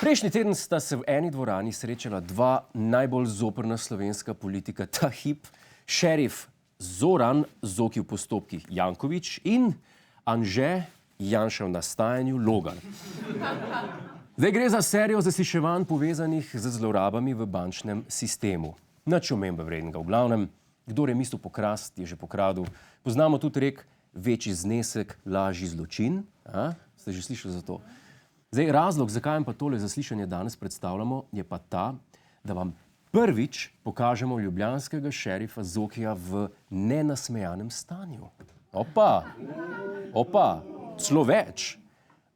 Prejšnji teden sta se v eni dvorani srečala dva najbolj zoprna slovenska politika ta hip, šerif Zoran Zoki v postopkih Janković in Anže Janša v nastajanju Logar. Zdaj gre za serijo zasliševanj povezanih z zlorabami v bančnem sistemu. Nič omembe vrednega. V glavnem, kdor je mislil pokrast, je že pokradel. Poznamo tudi rek, večji znesek, lažji zločin. Ste že slišali za to? Zdaj, razlog, zakaj vam pa tole zaslišanje danes predstavljamo, je pa ta, da vam prvič pokažemo ljubljanskega šerifa Zokija v nenasmejanem stanju. Opa, celo več.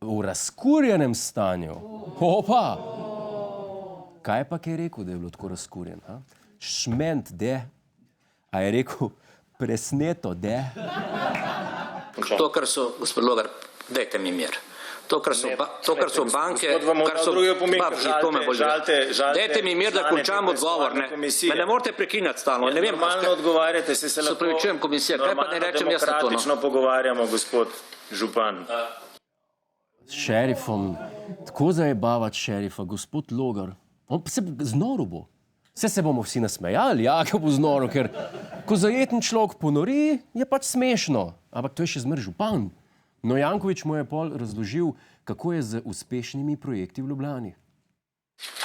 V razkurjenem stanju. Opa! Kaj pa je rekel, da je bilo tako razkurjen? Šment, de. A je rekel, presneto, de. To, kar so, gospod Logar, dajte mi mir. To, kar so banke, kar so... Dajte mi mir, da končam odgovor, ne? Me ne morate prekinjati stalno. Normalno odgovarjate, se lahko... Sopravičujem komisija, kaj pa ne rečem jaz na to? Demokratično pogovarjamo, gospod župan. S šerifom, tako zajebavati šerifa, gospod Logar. On se znoro bo. Vse se bomo vsi nasmejali, ja, ko bo znoro, ker ko zajeten človek ponori, je pač smešno. Ampak to je še zmer župan. No, Janković mu je pol razložil, kako je z uspešnimi projekti v Ljubljani.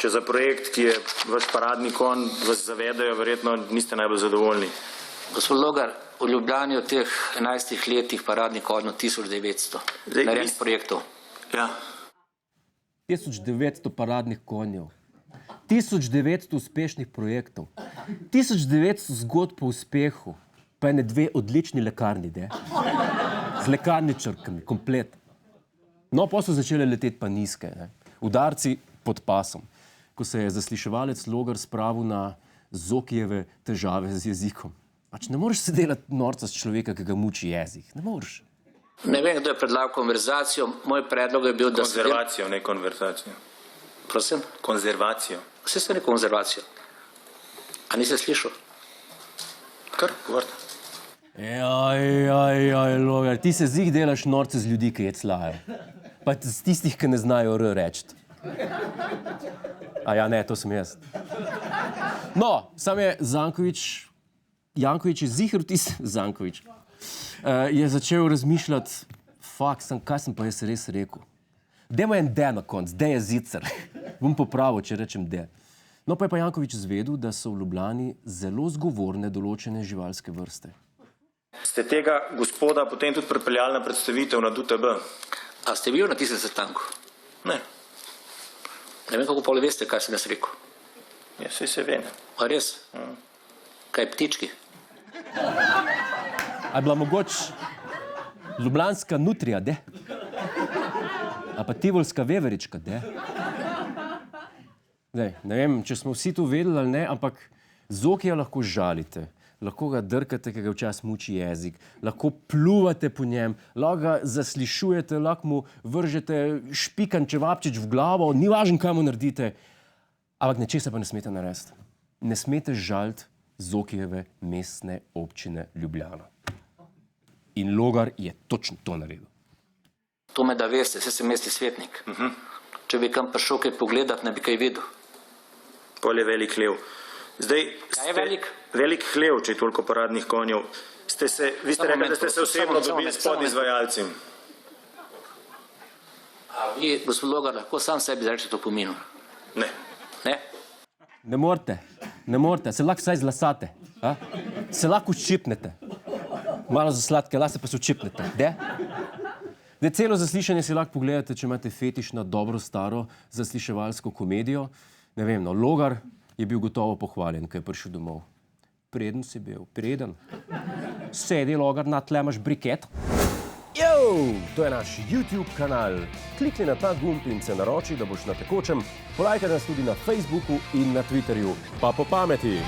Če za projekt, ki je vaš paradni konj, vas zavedajo, verjetno niste najbolj zadovoljni. Gospod Logar, v Ljubljani v teh 11 letih paradni konj 1900 narejenih projektov. Ja. 1900 paradnih konjev. 1900 uspešnih projektov. 1900 zgodb po uspehu. Pa ene dve odlični lekarni, de. Z lekarničarkami, komplet. No, pa so začele leteti pa nizke, ne. Udarci pod pasom. Ko se je zasliševalec Logar spravil na Zokijeve težave z jezikom. Pač ne moreš se delati norca s človeka, ki ga muči jezik. Ne moreš. Ne vem, kdo je predlagal konverzacijo. Moj predlog je bil, da... Konzervacijo, ne konverzacijo. Prosim? Konzervacijo. Vse ste rekel konzervacijo. A niste slišal? Kar, govorite. Logar, ti se zih delaš norce z ljudi, ki jeclajo. Pa z tistih, ki ne znajo r reči. A ja, ne, to sem jaz. No, sam je Janković je ziher Zanković. Je začel razmišljati, kaj sem pa jaz res rekel. Dajmo en de na konc, de je zicer. Bom popravil, če rečem de. No, pa je pa Janković zvedel, da so v Ljubljani zelo zgovorne določene živalske vrste. Ste tega gospoda potem tudi pripeljali na predstavitev na DUTB? A ste bil na tistem sestanku? Ne. Ne vem, kako pol veste, kaj sem jaz rekel. Ja, saj se ve. A res? Kaj ptički? A je bila mogoče ljubljanska nutrija, de? A pa tivolska veverička, de? Ne vem, če smo vsi to vedeli ali ne, ampak Zokija lahko žalite. Lahko ga drkate, ki ga včasih muči jezik, lahko pljuvate po njem, lahko ga zaslišujete, lahko mu vržete špikan čevapčič v glavo, ni važno, kaj mu naredite, ampak nečesa pa ne smete narediti. Ne smete žaliti Zokijeve mestne občine Ljubljana. In Logar je točno to naredil. To me da veste, saj sem mestni svetnik. Če bi kam prišel kaj pogledati, ne bi kaj videl. Pol je velik hlev. Zdaj, kaj je velik? Velik hlev, če je toliko paradnih konjev. Vi ste rekli, da ste se osebno dobili s podizvajalci. A vi, gospod Logar, lahko sam sebi izrečete opomin? Ne. Ne? Ne morete. Se lahko vsaj zlasate. Se lahko ščipnete. Malo za sladke lase pa se ščipnete. De? Celo zaslišanje si lahko pogledate, če imate fetiš na dobro staro zasliševalsko komedijo. Ne vem, no, Logar je bil gotovo pohvaljen, ko je prišel domov. Preden si bil, preden. Sedi, Logar, na tle imaš briket. To je naš YouTube kanal. Klikni na ta gumb in se naroči, da boš na tekočem. Polajkaj nas tudi na Facebooku in na Twitterju. Pa po pameti!